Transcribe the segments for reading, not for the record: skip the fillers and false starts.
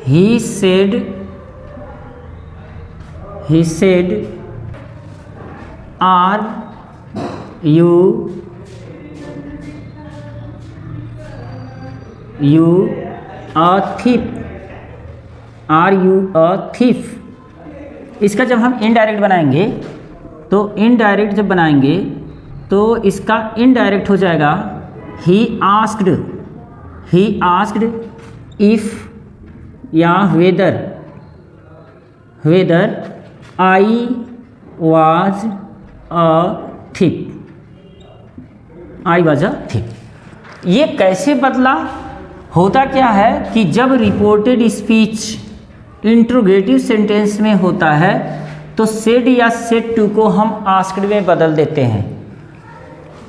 he said are you a thief? Are you a thief? इसका जब हम indirect बनाएंगे तो इनडायरेक्ट जब बनाएंगे तो इसका इनडायरेक्ट हो जाएगा he asked if या whether I was a thief. ये कैसे बदला? होता क्या है कि जब रिपोर्टेड स्पीच इंट्रोगेटिव सेंटेंस में होता है तो सेड या सेड टू को हम आस्क्ड में बदल देते हैं,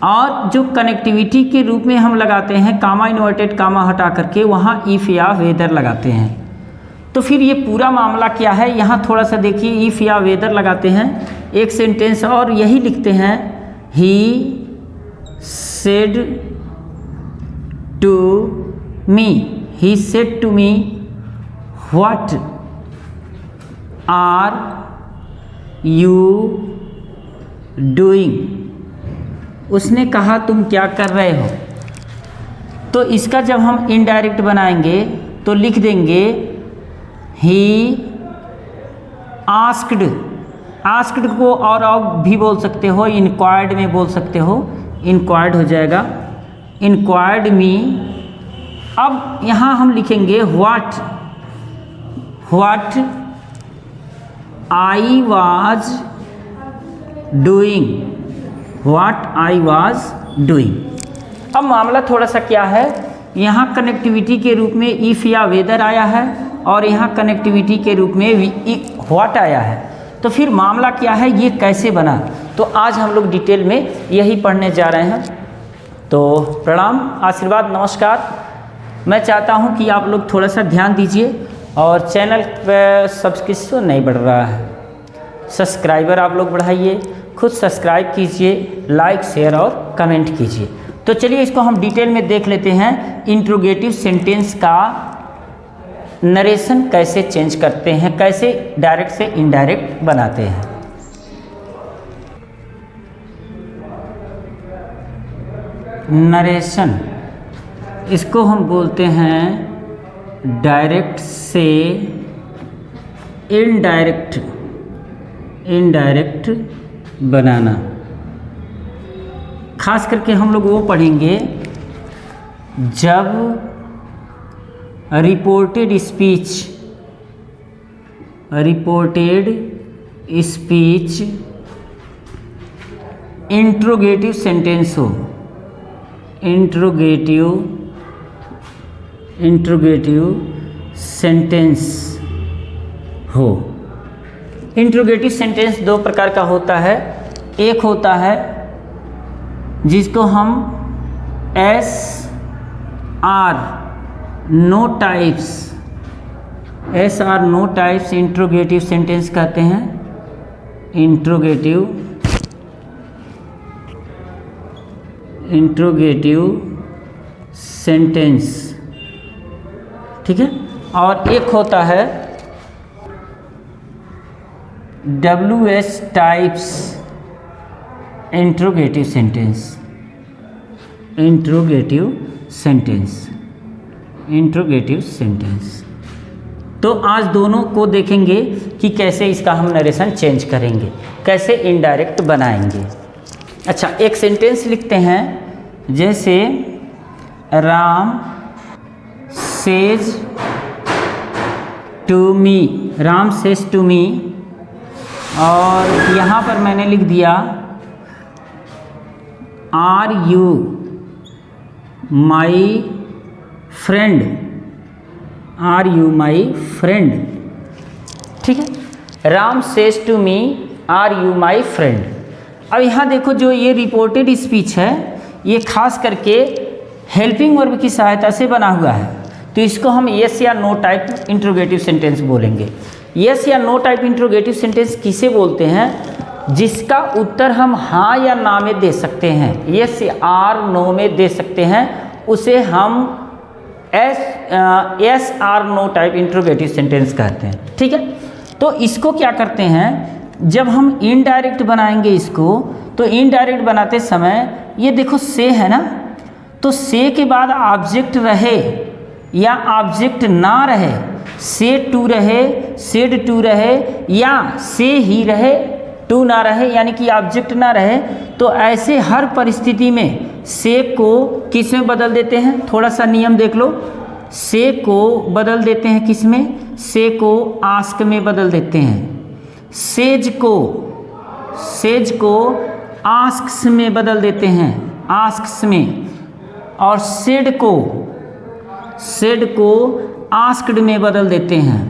और जो कनेक्टिविटी के रूप में हम लगाते हैं कामा इन्वर्टेड कामा हटा करके वहाँ इफ़ या वेदर लगाते हैं। तो फिर ये पूरा मामला क्या है, यहाँ थोड़ा सा देखिए, इफ़ या वेदर लगाते हैं एक सेंटेंस और यही लिखते हैं he said to me, he said to me what are you doing? उसने कहा तुम क्या कर रहे हो। तो इसका जब हम इनडायरेक्ट बनाएंगे तो लिख देंगे he asked को और भी बोल सकते हो, inquired में बोल सकते हो, inquired हो जाएगा inquired me। अब यहाँ हम लिखेंगे what I was doing। अब मामला थोड़ा सा क्या है, यहाँ कनेक्टिविटी के रूप में इफ़ या वेदर आया है और यहाँ कनेक्टिविटी के रूप में what आया है। तो फिर मामला क्या है, ये कैसे बना, तो आज हम लोग डिटेल में यही पढ़ने जा रहे हैं। तो प्रणाम, आशीर्वाद, नमस्कार। मैं चाहता हूं कि आप लोग थोड़ा सा ध्यान दीजिए और चैनल पर सब्सक्रिप्शन नहीं बढ़ रहा है, सब्सक्राइबर आप लोग बढ़ाइए, खुद सब्सक्राइब कीजिए, लाइक शेयर और कमेंट कीजिए। तो चलिए इसको हम डिटेल में देख लेते हैं, इंट्रोगेटिव सेंटेंस का नरेशन कैसे चेंज करते हैं, कैसे डायरेक्ट से इनडायरेक्ट बनाते हैं। नरेशन, इसको हम बोलते हैं डायरेक्ट से इनडायरेक्ट बनाना। खास करके हम लोग वो पढ़ेंगे जब रिपोर्टेड स्पीच इंट्रोगेटिव सेंटेंस हो, इंट्रोगेटिव सेंटेंस हो। इंट्रोगेटिव सेंटेंस दो प्रकार का होता है, एक होता है जिसको हम SR no types interrogative sentence कहते हैं। इंट्रोगेटिव सेंटेंस, ठीक है। और एक होता है WS टाइप्स इंट्रोगेटिव सेंटेंस। तो आज दोनों को देखेंगे कि कैसे इसका हम नरेशन चेंज करेंगे, कैसे इनडायरेक्ट बनाएंगे। अच्छा, एक सेंटेंस लिखते हैं, जैसे राम सेज टू मी, और यहाँ पर मैंने लिख दिया आर यू माई फ्रेंड, ठीक है। Ram says to me are you my friend. अब यहाँ देखो, जो ये रिपोर्टेड स्पीच है ये खास करके हेल्पिंग वर्ब की सहायता से बना हुआ है, तो इसको हम यस या नो टाइप इंट्रोगेटिव सेंटेंस बोलेंगे। यस या नो टाइप इंट्रोगेटिव सेंटेंस किसे बोलते हैं, जिसका उत्तर हम हाँ या ना में दे सकते हैं, यस आर नो में दे सकते हैं, उसे हम yes yes or no type interrogative sentence कहते हैं। ठीक है, तो इसको क्या करते हैं, जब हम इनडायरेक्ट बनाएंगे इसको, तो इनडायरेक्ट बनाते समय ये देखो से है ना, तो से के बाद ऑब्जेक्ट रहे या ऑब्जेक्ट ना रहे, से टू रहे, सेड टू रहे, या से ही रहे टू ना रहे, यानी कि ऑब्जेक्ट ना रहे, तो ऐसे हर परिस्थिति में से को किस में बदल देते हैं, थोड़ा सा नियम देख लो। से को बदल देते हैं किस में, से को आस्क में बदल देते हैं, सेज को आस्क्स में बदल देते हैं, आस्क्स में, और सेड को आस्क्ड में बदल देते हैं,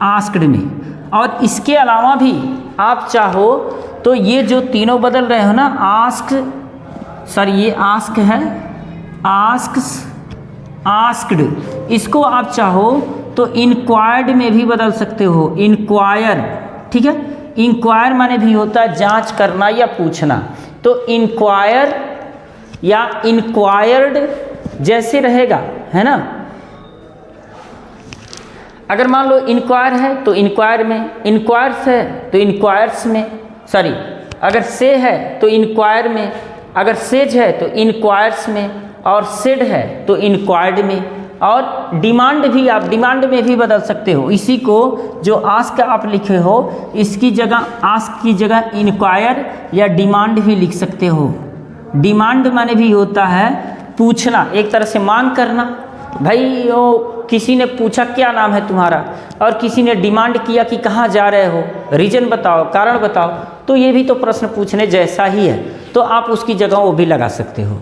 आस्क्ड में। और इसके अलावा भी आप चाहो तो ये जो तीनों बदल रहे हो ना, ये आस्क है, आस्क्स, आस्क्ड, इसको आप चाहो तो इंक्वायर्ड में भी बदल सकते हो, इंक्वायर। ठीक है, इंक्वायर माने भी होता है जांच करना या पूछना, तो इंक्वायर या इंक्वायर्ड जैसे रहेगा, है ना। अगर मान लो इंक्वायर है तो इंक्वायर में, इंक्वायर्स है तो इंक्वायर्स में, सॉरी, अगर से है तो इंक्वायर में, अगर सेज है तो इंक्वायर्स में, और सेड है तो इंक्वायर्ड में। और डिमांड भी आप डिमांड में भी बदल सकते हो, इसी को जो आस्क आप लिखे हो इसकी जगह, आस्क की जगह इंक्वायर या डिमांड भी लिख सकते हो। डिमांड माने भी होता है पूछना, एक तरह से मांग करना। भाई वो किसी ने पूछा क्या नाम है तुम्हारा, और किसी ने डिमांड किया कि कहाँ जा रहे हो, रीजन बताओ, कारण बताओ, तो ये भी तो प्रश्न पूछने जैसा ही है, तो आप उसकी जगह वो भी लगा सकते हो।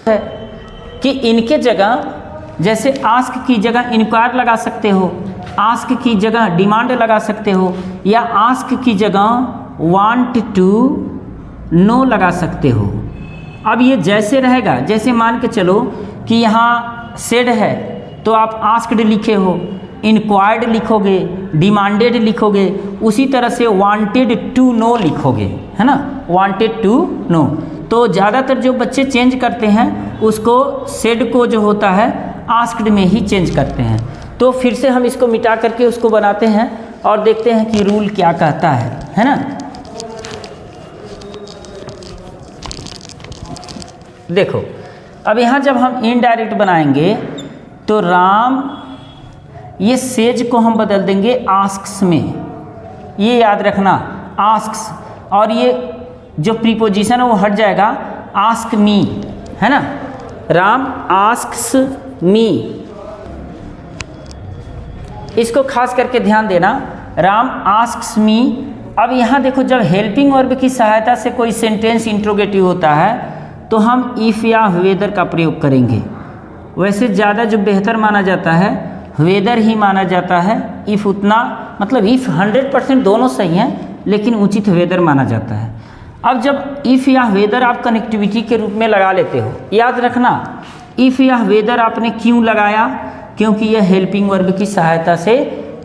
है कि इनके जगह जैसे आस्क की जगह इंक्वायर लगा सकते हो, आस्क की जगह डिमांड लगा सकते हो, या आस्क की जगह वांट टू नो लगा सकते हो। अब ये जैसे रहेगा, जैसे मान के चलो कि यहाँ सेड है तो आप आस्क्ड लिखे हो, इंक्वायर्ड लिखोगे, डिमांडेड लिखोगे, उसी तरह से वांटेड टू नो लिखोगे, है ना, वांटेड टू नो। तो ज़्यादातर जो बच्चे चेंज करते हैं उसको सेड को जो होता है आस्क्ड में ही चेंज करते हैं। तो फिर से हम इसको मिटा करके उसको बनाते हैं और देखते हैं कि रूल क्या कहता है ना। देखो अब यहाँ जब हम इनडायरेक्ट बनाएंगे तो राम, ये सेज को हम बदल देंगे आस्क्स में, ये याद रखना, आस्क्स, और ये जो प्रीपोजिशन है वो हट जाएगा, आस्क मी, है ना, राम आस्क्स मी। इसको खास करके ध्यान देना, राम आस्क्स मी। अब यहाँ देखो, जब हेल्पिंग वर्ब की सहायता से कोई सेंटेंस इंट्रोगेटिव होता है तो हम इफ़ या वेदर का प्रयोग करेंगे। वैसे ज़्यादा जो बेहतर माना जाता है वेदर ही माना जाता है, इफ़ उतना, मतलब इफ़ 100% दोनों सही हैं, लेकिन उचित वेदर माना जाता है। अब जब इफ़ या वेदर आप कनेक्टिविटी के रूप में लगा लेते हो, याद रखना इफ़ या वेदर आपने क्यों लगाया, क्योंकि यह हेल्पिंग वर्ब की सहायता से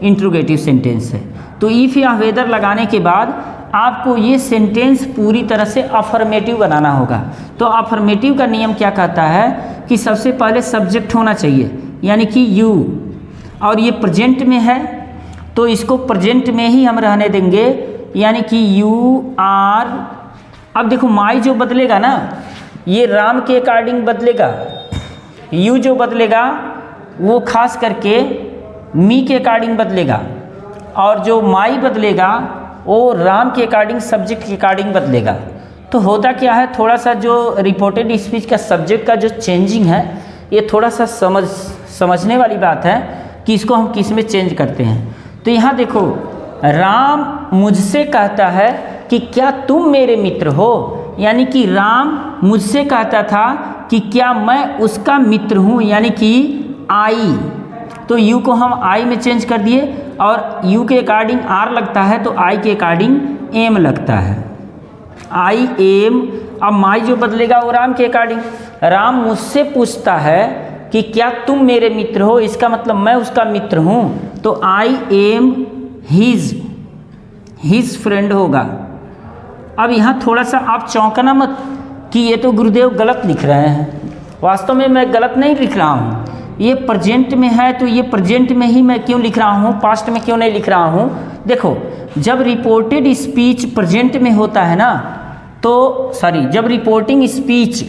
इंट्रोगेटिव सेंटेंस है। तो इफ़ या वेदर लगाने के बाद आपको ये सेंटेंस पूरी तरह से अफर्मेटिव बनाना होगा। तो अफर्मेटिव का नियम क्या कहता है कि सबसे पहले सब्जेक्ट होना चाहिए, यानी कि यू, और ये प्रेजेंट में है तो इसको प्रेजेंट में ही हम रहने देंगे, यानी कि यू आर। अब देखो माई जो बदलेगा ना, ये राम के अकॉर्डिंग बदलेगा, यू जो बदलेगा वो खास करके मी के अकॉर्डिंग बदलेगा, और जो माई बदलेगा वो राम के अकॉर्डिंग, सब्जेक्ट के अकॉर्डिंग बदलेगा। तो होता क्या है, थोड़ा सा जो रिपोर्टेड स्पीच का सब्जेक्ट का जो चेंजिंग है, ये थोड़ा सा समझने वाली बात है कि इसको हम किस में चेंज करते हैं। तो यहाँ देखो, राम मुझसे कहता है कि क्या तुम मेरे मित्र हो, यानी कि राम मुझसे कहता था कि क्या मैं उसका मित्र हूँ, यानी कि आई। तो यू को हम आई में चेंज कर दिए, और यू के अकॉर्डिंग आर लगता है तो आई के अकॉर्डिंग एम लगता है, आई एम। अब माई जो बदलेगा वो राम के अकॉर्डिंग, राम मुझसे पूछता है कि क्या तुम मेरे मित्र हो, इसका मतलब मैं उसका मित्र हूँ, तो आई एम हिज फ्रेंड होगा। अब यहाँ थोड़ा सा आप चौंकना मत कि ये तो गुरुदेव गलत लिख रहे हैं, वास्तव में मैं गलत नहीं लिख रहा हूँ, ये प्रेजेंट में है तो ये प्रेजेंट में ही मैं क्यों लिख रहा हूँ, पास्ट में क्यों नहीं लिख रहा हूँ। देखो जब रिपोर्टेड स्पीच प्रेजेंट में होता है ना, तो सॉरी, जब रिपोर्टिंग स्पीच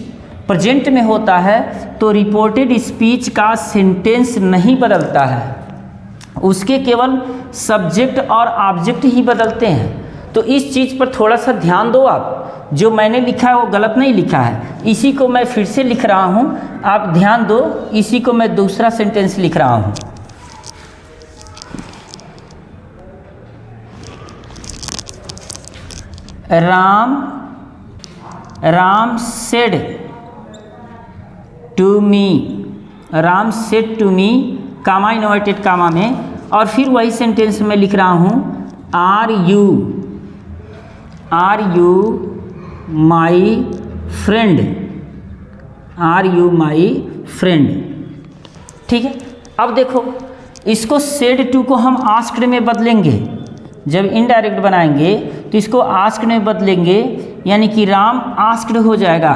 प्रेजेंट में होता है तो रिपोर्टेड स्पीच का सेंटेंस नहीं बदलता है, उसके केवल सब्जेक्ट और ऑब्जेक्ट ही बदलते हैं। तो इस चीज़ पर थोड़ा सा ध्यान दो आप, जो मैंने लिखा है वो गलत नहीं लिखा है, इसी को मैं फिर से लिख रहा हूँ, आप ध्यान दो, इसी को मैं दूसरा सेंटेंस लिख रहा हूँ। Ram said to me, Ram said to me, comma inverted comma में, और फिर वही सेंटेंस में लिख रहा हूँ are you my friend, are you my friend. ठीक है, अब देखो इसको सेड टू को हम आस्क्ड में बदलेंगे, जब इनडायरेक्ट बनाएंगे तो इसको आस्क्ड में बदलेंगे, यानी कि राम आस्क्ड हो जाएगा,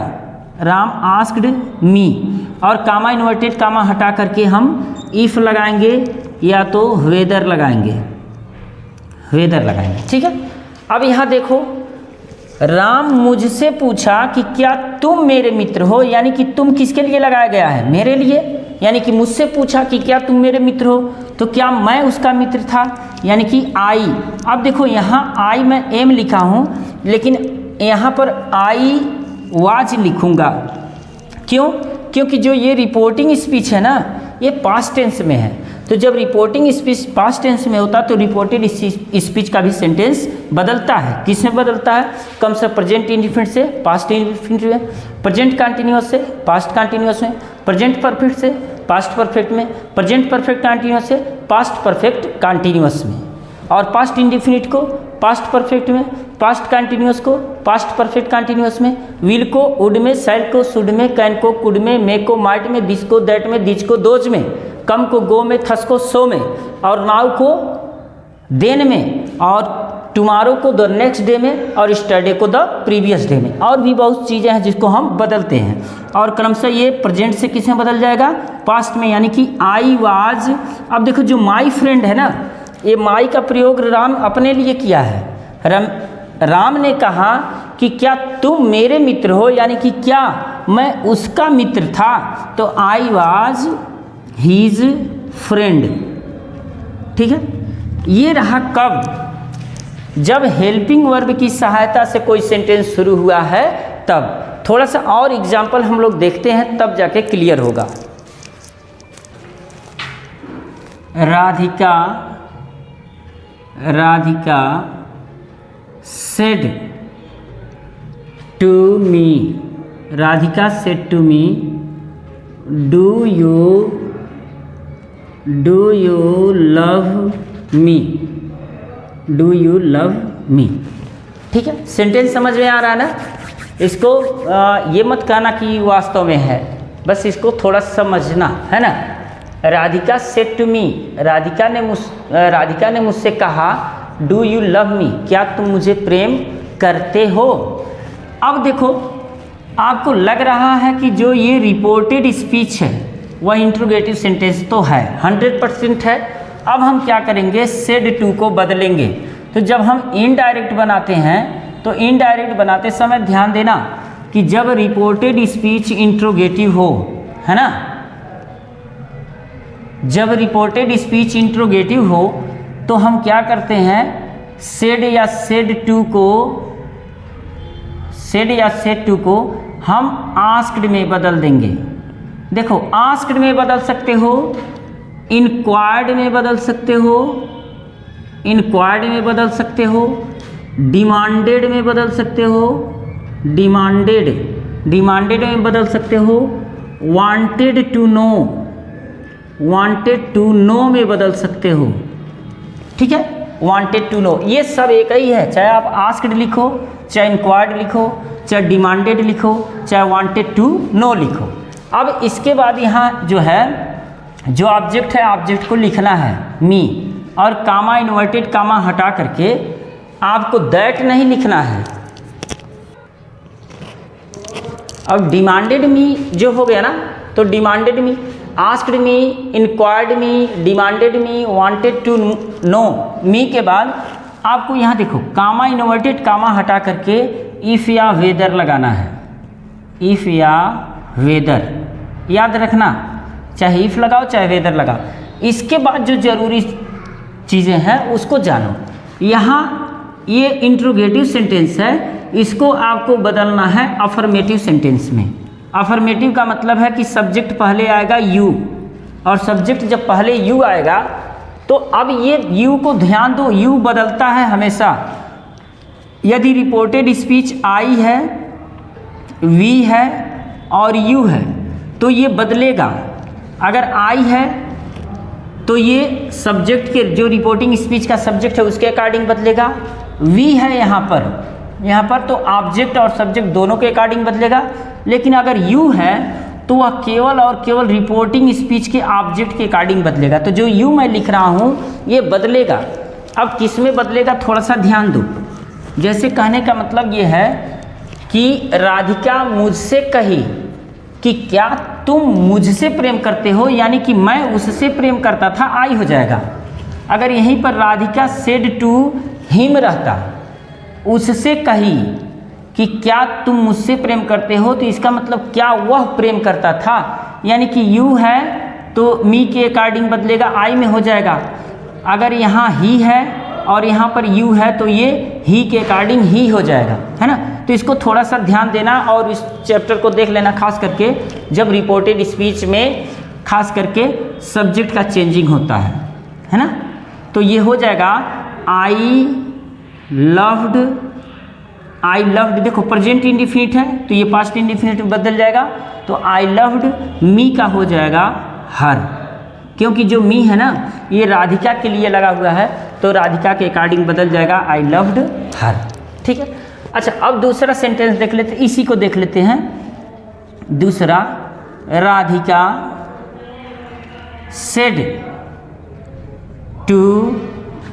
राम आस्क्ड मी, और कामा इन्वर्टेड कामा हटा करके हम इफ़ लगाएंगे या तो वेदर लगाएंगे, वेदर लगाएंगे। ठीक है, अब यहाँ देखो राम मुझसे पूछा कि क्या तुम मेरे मित्र हो, यानी कि तुम किसके लिए लगाया गया है, मेरे लिए, यानी कि मुझसे पूछा कि क्या तुम मेरे मित्र हो, तो क्या मैं उसका मित्र था, यानी कि आई। अब देखो यहाँ आई मैं एम लिखा हूँ, लेकिन यहाँ पर आई वाज लिखूँगा, क्यों, क्योंकि जो ये रिपोर्टिंग स्पीच है ना ये पास्ट टेंस में है, तो जब रिपोर्टिंग स्पीच पास्ट टेंस में होता तो रिपोर्टेड स्पीच का भी सेंटेंस बदलता है। किस में बदलता है, कम से प्रेजेंट इंडिफिनिट से पास्ट इंडिफिनिट में, प्रेजेंट कंटिन्यूअस से पास्ट कंटिन्यूअस में, प्रेजेंट परफेक्ट से पास्ट परफेक्ट में, प्रेजेंट परफेक्ट कंटिन्यूअस से पास्ट परफेक्ट कंटिन्यूअस में, और पास्ट इंडिफिनिट को पास्ट परफेक्ट में, पास्ट कंटिन्यूअस को पास्ट परफेक्ट कंटिन्यूअस में, विल को वुड में, शैल को शुड में, कैन को कुड में, मे को माइट में, दिस को दैट में, दिज को दोज में, कम को गो में, थस को सो में, और नाउ को देन में, और टुमारो को द नेक्स्ट डे में, और स्टरडे को द प्रीवियस डे में, और भी बहुत चीज़ें हैं जिसको हम बदलते हैं। और क्रमशः ये प्रेजेंट से किस में बदल जाएगा, पास्ट में, यानी कि आई वाज। अब देखो जो माई फ्रेंड है ना, ये माई का प्रयोग राम अपने लिए किया है। राम ने कहा कि क्या तुम मेरे मित्र हो, यानी कि क्या मैं उसका मित्र था, तो आई वाज हीज फ्रेंड। ठीक है, ये रहा कब, जब हेल्पिंग वर्ब की सहायता से कोई सेंटेंस शुरू हुआ है तब। थोड़ा सा और एग्जाम्पल हम लोग देखते हैं, तब जाके क्लियर होगा। Radhika said to me, Radhika said to me, do you love me, do you love me. ठीक है, सेंटेंस समझ में आ रहा है ना। इसको ये मत कहना कि वास्तव में है, बस इसको थोड़ा समझना है ना। राधिका सेड टू मी, राधिका ने मुझसे कहा डू यू लव मी, क्या तुम मुझे प्रेम करते हो। अब देखो आपको लग रहा है कि जो ये रिपोर्टेड स्पीच है वह इंट्रोगेटिव सेंटेंस तो है, 100% है। अब हम क्या करेंगे, सेड टू को बदलेंगे। तो जब हम इनडायरेक्ट बनाते हैं तो इनडायरेक्ट बनाते समय ध्यान देना कि जब रिपोर्टेड स्पीच इंट्रोगेटिव हो, है ना, जब रिपोर्टेड स्पीच इंट्रोगेटिव हो तो हम क्या करते हैं, सेड या सेड टू को हम आस्क्ड में बदल देंगे। देखो आस्क्ड में बदल सकते हो, इंक्वायर्ड में बदल सकते हो, इंक्वायर्ड में बदल सकते हो, डिमांडेड में बदल सकते हो, डिमांडेड में बदल सकते हो, वांटेड टू नो में बदल सकते हो। ठीक है, वांटेड टू नो, ये सब एक ही है, चाहे आप आस्क्ड लिखो, चाहे इंक्वायर्ड लिखो, चाहे डिमांडेड लिखो, चाहे वांटेड टू नो लिखो। अब इसके बाद यहाँ जो है, जो ऑब्जेक्ट है, ऑब्जेक्ट को लिखना है मी, और कामा इन्वर्टेड कामा हटा करके आपको दैट नहीं लिखना है। अब डिमांडेड मी जो हो गया ना, तो demanded me, asked me, inquired me, demanded me, wanted to know me के बाद आपको यहाँ देखो कामा इन्वर्टेड कामा हटा करके इफ़ या वेदर लगाना है। इफ़ या वेदर याद रखना, चाहे इफ़ लगाओ चाहे वेदर लगाओ। इसके बाद जो ज़रूरी चीज़ें हैं उसको जानो। यहाँ ये इंट्रोगेटिव सेंटेंस है, इसको आपको बदलना है अफर्मेटिव सेंटेंस में। अफर्मेटिव का मतलब है कि सब्जेक्ट पहले आएगा यू, और सब्जेक्ट जब पहले यू आएगा तो अब ये यू को ध्यान दो, यू बदलता है हमेशा। यदि रिपोर्टेड स्पीच आई है, वी है और यू है तो ये बदलेगा। अगर आई है तो ये सब्जेक्ट के जो रिपोर्टिंग स्पीच का सब्जेक्ट है उसके अकॉर्डिंग बदलेगा। वी है यहाँ पर तो ऑब्जेक्ट और सब्जेक्ट दोनों के अकॉर्डिंग बदलेगा। लेकिन अगर यू है तो वह केवल और केवल रिपोर्टिंग स्पीच के ऑब्जेक्ट के अकॉर्डिंग बदलेगा। तो जो यू मैं लिख रहा हूँ ये बदलेगा। अब किस में बदलेगा थोड़ा सा ध्यान दो। जैसे कहने का मतलब ये है कि राधिका मुझसे कही कि क्या तुम मुझसे प्रेम करते हो, यानी कि मैं उससे प्रेम करता था, आई हो जाएगा। अगर यहीं पर राधिका सेड टू हिम रहता, उससे कही कि क्या तुम मुझसे प्रेम करते हो, तो इसका मतलब क्या वह प्रेम करता था, यानी कि यू है तो मी के अकॉर्डिंग बदलेगा, आई में हो जाएगा। अगर यहाँ ही है और यहाँ पर यू है तो ये ही के अकॉर्डिंग ही हो जाएगा, है ना। तो इसको थोड़ा सा ध्यान देना और इस चैप्टर को देख लेना, खास करके जब रिपोर्टेड स्पीच में खास करके सब्जेक्ट का चेंजिंग होता है ना। तो ये हो जाएगा आई लव्ड, आई लव्ड देखो प्रेजेंट इंडिफिनिट है तो ये पास्ट इंडिफिनिट में बदल जाएगा। तो आई लव्ड मी का हो जाएगा हर, क्योंकि जो मी है ना ये राधिका के लिए लगा हुआ है तो राधिका के अकॉर्डिंग बदल जाएगा आई लव्ड हर, ठीक है। अच्छा अब दूसरा सेंटेंस देख लेते, इसी को देख लेते हैं। दूसरा, Radhika said to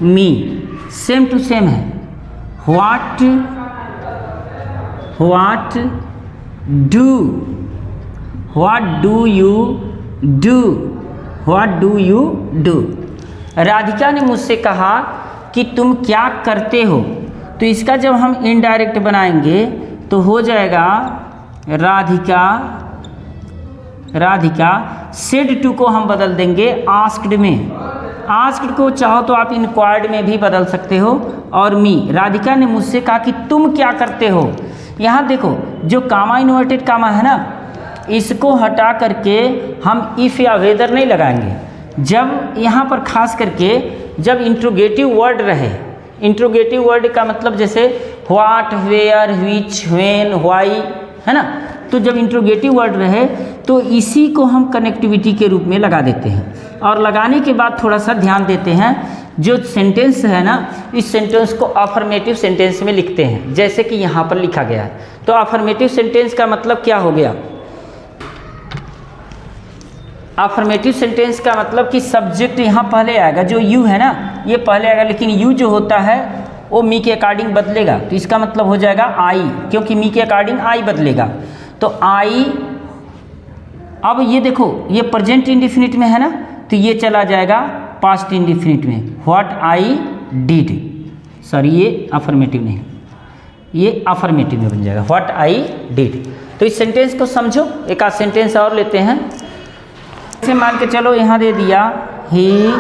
me, same to same है। What do you do. Radhika ने मुझसे कहा कि तुम क्या करते हो, तो इसका जब हम इनडायरेक्ट बनाएंगे तो हो जाएगा राधिका सेड टू को हम बदल देंगे आस्क्ड में। आस्क्ड को चाहो तो आप इंक्वायर्ड में भी बदल सकते हो। और मी, राधिका ने मुझसे कहा कि तुम क्या करते हो। यहाँ देखो जो कामा इन्वर्टेड कामा है ना, इसको हटा करके हम इफ़ या वेदर नहीं लगाएंगे। जब यहाँ पर खास करके जब इंट्रोगेटिव वर्ड रहे, इंट्रोगेटिव वर्ड का मतलब जैसे what, where, which, when, why, है ना। तो जब इंट्रोगेटिव वर्ड रहे तो इसी को हम कनेक्टिविटी के रूप में लगा देते हैं। और लगाने के बाद थोड़ा सा ध्यान देते हैं, जो सेंटेंस है ना इस सेंटेंस को अफर्मेटिव सेंटेंस में लिखते हैं, जैसे कि यहाँ पर लिखा गया है। तो अफर्मेटिव सेंटेंस का मतलब क्या हो गया। अफर्मेटिव सेंटेंस का मतलब कि सब्जेक्ट यहाँ पहले आएगा, जो यू है ना ये पहले आएगा, लेकिन यू जो होता है वो मी के अकॉर्डिंग बदलेगा। तो इसका मतलब हो जाएगा आई, क्योंकि मी के अकॉर्डिंग आई बदलेगा। तो आई, अब ये देखो ये प्रेजेंट इंडिफिनिट में है ना, तो ये चला जाएगा पास्ट इंडिफिनिट में, व्हाट आई डिड। सॉरी ये अफर्मेटिव नहीं, ये अफर्मेटिव में बन जाएगा व्हाट आई डिड। तो इस सेंटेंस को समझो। एक आध सेंटेंस और लेते हैं। जैसे मान के चलो यहाँ दे दिया ही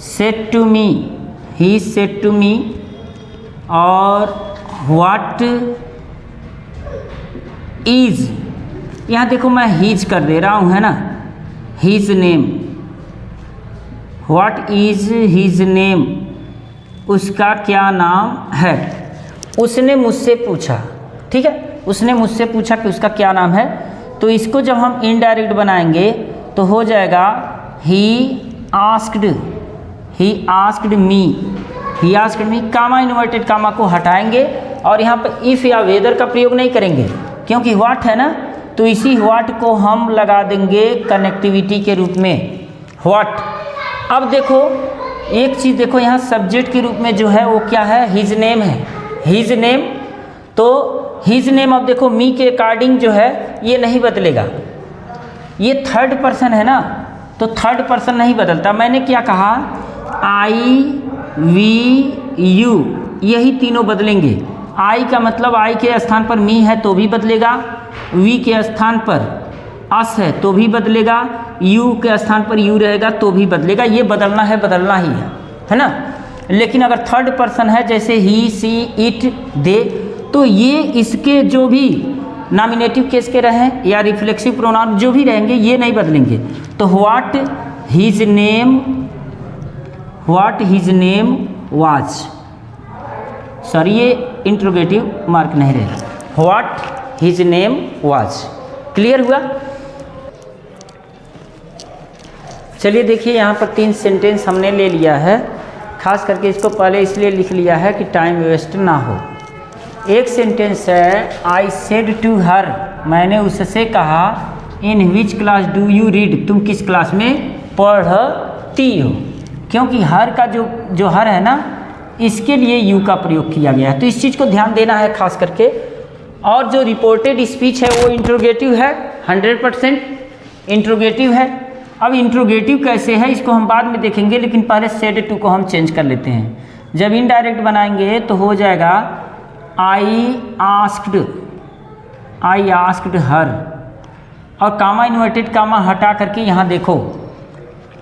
सेड टू मी, और व्हाट इज, यहाँ देखो मैं हीज कर दे रहा हूँ, है ना, his name. What is his name, उसका क्या नाम है। उसने मुझसे पूछा, ठीक है, उसने मुझसे पूछा कि उसका क्या नाम है। तो इसको जब हम इनडायरेक्ट बनाएंगे तो हो जाएगा he asked me. Comma inverted कामा को हटाएंगे और यहाँ पर इफ़ या वेदर का प्रयोग नहीं करेंगे, क्योंकि व्हाट है ना, तो इसी व्हाट को हम लगा देंगे कनेक्टिविटी के रूप में, व्हाट। अब देखो एक चीज़ देखो, यहाँ सब्जेक्ट के रूप में जो है वो क्या है, हिज नेम है, हिज नेम। तो हिज नेम अब देखो मी के अकॉर्डिंग जो है ये नहीं बदलेगा, ये थर्ड पर्सन है ना, तो थर्ड पर्सन नहीं बदलता। मैंने क्या कहा, आई वी यू, यही तीनों बदलेंगे। आई का मतलब आई के स्थान पर मी है तो भी बदलेगा, वी के स्थान पर अस है तो भी बदलेगा, यू के स्थान पर यू रहेगा तो भी बदलेगा। ये बदलना है, बदलना ही है ना। लेकिन अगर थर्ड पर्सन है जैसे ही, सी, इट, दे, तो ये इसके जो भी नॉमिनेटिव केस के रहे या रिफ्लेक्सिव प्रोनाउन जो भी रहेंगे ये नहीं बदलेंगे। तो what his name was, sorry ये इंट्रोगेटिव मार्क नहीं रहेगा, what his name was. Clear हुआ? चलिए देखिए यहाँ पर 3 सेंटेंस हमने ले लिया है, खास करके इसको पहले इसलिए लिख लिया है कि टाइम वेस्ट ना हो। एक सेंटेंस है, आई सेड टू हर, मैंने उससे कहा, in which class do you read, तुम किस क्लास में पढ़ती हो। क्योंकि हर का जो हर है ना, इसके लिए यू का प्रयोग किया गया है, तो इस चीज़ को ध्यान देना है खास करके। और जो रिपोर्टेड स्पीच है वो इंट्रोगेटिव है, 100% इंट्रोगेटिव है। अब इंट्रोगेटिव कैसे है इसको हम बाद में देखेंगे, लेकिन पहले सेड टू को हम चेंज कर लेते हैं। जब इनडायरेक्ट बनाएंगे तो हो जाएगा आई आस्क्ड हर, और कामा इन्वर्टेड कामा हटा करके यहाँ देखो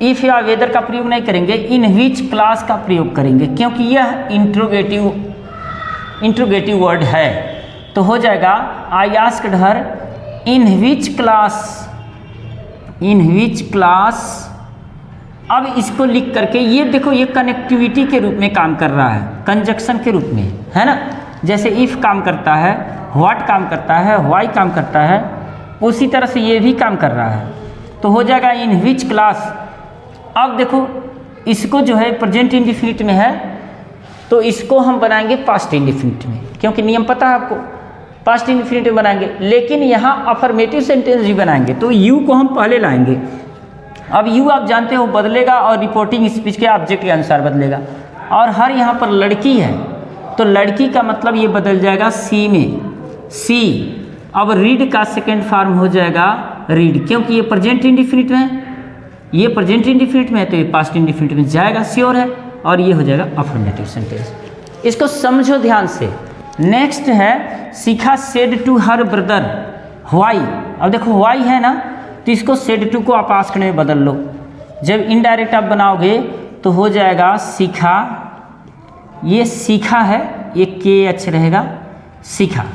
इफ़ या वेदर का प्रयोग नहीं करेंगे, इन विच क्लास का प्रयोग करेंगे, क्योंकि यह इंट्रोगेटिव वर्ड है। तो हो जाएगा I asked her in which class. अब इसको लिख करके ये देखो, ये कनेक्टिविटी के रूप में काम कर रहा है, कंजक्शन के रूप में, है ना। जैसे इफ़ काम करता है, व्हाट काम करता है, वाई काम करता है, उसी तरह से ये भी काम कर रहा है। तो हो जाएगा इन विच क्लास। अब देखो इसको जो है प्रेजेंट इंडिफिनिट में है, तो इसको हम बनाएंगे पास्ट इंडिफिनिट में, क्योंकि नियम पता है आपको, पास्ट इंडिफिनिट में बनाएंगे। लेकिन यहाँ अफर्मेटिव सेंटेंस भी बनाएंगे, तो यू को हम पहले लाएंगे। अब यू आप जानते हो बदलेगा और रिपोर्टिंग स्पीच के ऑब्जेक्ट के अनुसार बदलेगा। और हर यहाँ पर लड़की है, तो लड़की का मतलब ये बदल जाएगा सी में, सी। अब रीड का सेकेंड फॉर्म हो जाएगा रीड, क्योंकि ये प्रेजेंट इंडिफिनिट में है, ये प्रेजेंट इंडिफिनिट में है, तो ये पास्ट इंडिफिनिट में जाएगा, श्योर है। और ये हो जाएगा अफर्मेटिव सेंटेंस। इसको समझो ध्यान से। नेक्स्ट है Shikha said to her brother why. अब देखो व्हाई है ना, तो इसको सेड टू को आप आस्क्ड में बदल लो। जब इनडायरेक्ट आप बनाओगे तो हो जाएगा शिखा, ये सीखा है, ये के एच रहेगा, सीखा।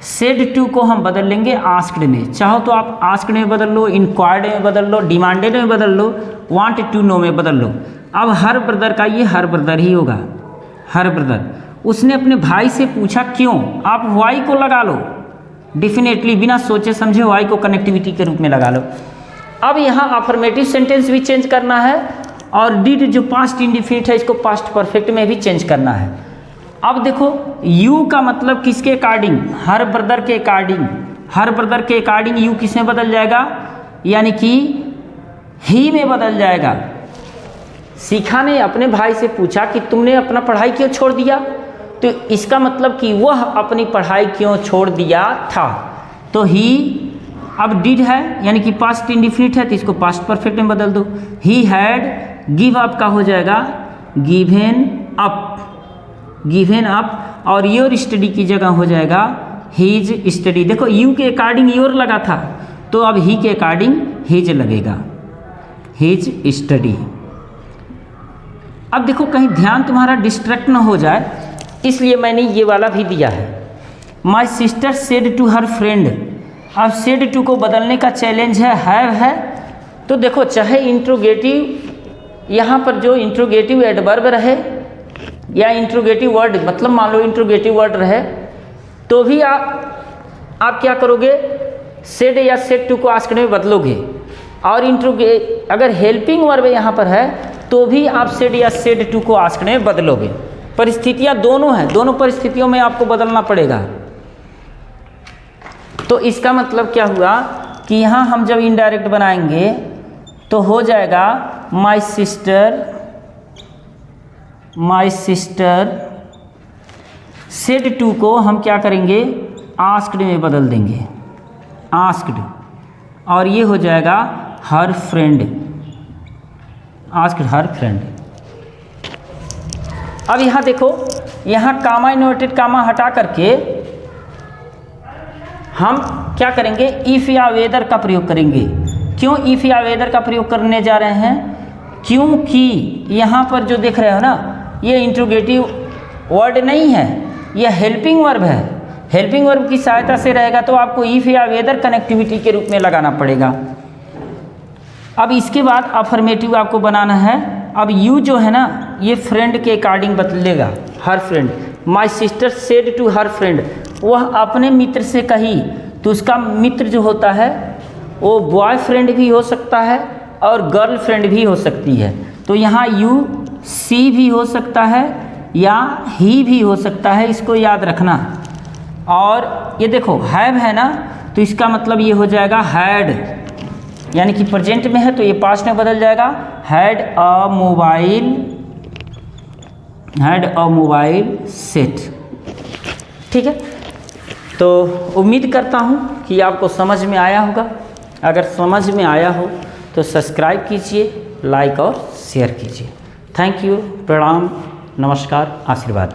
सेड टू को हम बदल लेंगे आस्क्ड में। चाहो तो आप आस्क्ड में बदल लो, इंक्वायर्ड में बदल लो, डिमांडेड में बदल लो, वांट टू नो में बदल लो। अब हर ब्रदर का ये हर ब्रदर ही होगा, हर ब्रदर। उसने अपने भाई से पूछा क्यों, आप वाई को लगा लो, डेफिनेटली बिना सोचे समझे वाई को कनेक्टिविटी के रूप में लगा लो। अब यहाँ अफर्मेटिव सेंटेंस भी चेंज करना है, और डिड जो पास्ट इंडिफिनिट है इसको पास्ट परफेक्ट में भी चेंज करना है। अब देखो यू का मतलब किसके अकॉर्डिंग, हर ब्रदर के अकॉर्डिंग। हर ब्रदर के अकॉर्डिंग यू किस में बदल जाएगा, यानी कि ही में बदल जाएगा। शिखा ने अपने भाई से पूछा कि तुमने अपना पढ़ाई क्यों छोड़ दिया, तो इसका मतलब कि वह अपनी पढ़ाई क्यों छोड़ दिया था। तो ही अब डिड है, यानी कि पास्ट इंडिफिनिट है, तो इसको पास्ट परफेक्ट में बदल दो। ही हैड, गिव अप का हो जाएगा गिवेन अप, गिवेन अप। और योर स्टडी की जगह हो जाएगा हीज स्टडी। देखो यू के अकॉर्डिंग योर लगा था, तो अब ही के अकॉर्डिंग हीज लगेगा, हीज स्टडी। अब देखो कहीं ध्यान तुम्हारा डिस्ट्रैक्ट ना हो जाए, इसलिए मैंने ये वाला भी दिया है। My sister said to her friend. अब सेड टू को बदलने का चैलेंज है, हैव है। तो देखो चाहे इंट्रोगेटिव, यहाँ पर जो इंट्रोगेटिव एडवर्ब रहे या इंट्रोगेटिव वर्ड, मतलब मान लो इंट्रोगेटिव वर्ड रहे, तो भी आप क्या करोगे, सेड या सेड टू को आस्क्ड में बदलोगे। और अगर हेल्पिंग वर्ब यहाँ पर है तो भी आप सेड या सेड टू को आस्क्ड में बदलोगे। परिस्थितियाँ दोनों हैं, दोनों परिस्थितियों में आपको बदलना पड़ेगा। तो इसका मतलब क्या हुआ कि यहाँ हम जब इनडायरेक्ट बनाएंगे तो हो जाएगा माई सिस्टर सेड टू को हम क्या करेंगे, आस्क्ड में बदल देंगे, आस्क्ड। और ये हो जाएगा हर फ्रेंड, आस्क्ड हर फ्रेंड। अब यहाँ देखो, यहाँ कामा इन्वर्टेड कामा हटा करके हम क्या करेंगे, इफ़ या वेदर का प्रयोग करेंगे। क्यों इफ़ या वेदर का प्रयोग करने जा रहे हैं? क्योंकि यहाँ पर जो देख रहे हो ना, ये इंट्रोगेटिव वर्ड नहीं है, यह हेल्पिंग वर्ब है। हेल्पिंग वर्ब की सहायता से रहेगा तो आपको इफ़ या वेदर कनेक्टिविटी के रूप में लगाना पड़ेगा। अब इसके बाद अफर्मेटिव आपको बनाना है। अब यू जो है ना, ये फ्रेंड के अकॉर्डिंग बदलेगा। Her friend, my sister said to her friend, वह अपने मित्र से कही, तो उसका मित्र जो होता है वो बॉयफ्रेंड भी हो सकता है और गर्लफ्रेंड भी हो सकती है। तो यहाँ यू सी भी हो सकता है या ही भी हो सकता है, इसको याद रखना। और ये देखो हैव है ना, तो इसका मतलब ये हो जाएगा हैड, यानी कि प्रेजेंट में है तो ये पास्ट में बदल जाएगा। Had a mobile set. ठीक है, तो उम्मीद करता हूँ कि आपको समझ में आया होगा। अगर समझ में आया हो तो सब्सक्राइब कीजिए, लाइक और शेयर कीजिए। थैंक यू, प्रणाम, नमस्कार, आशीर्वाद।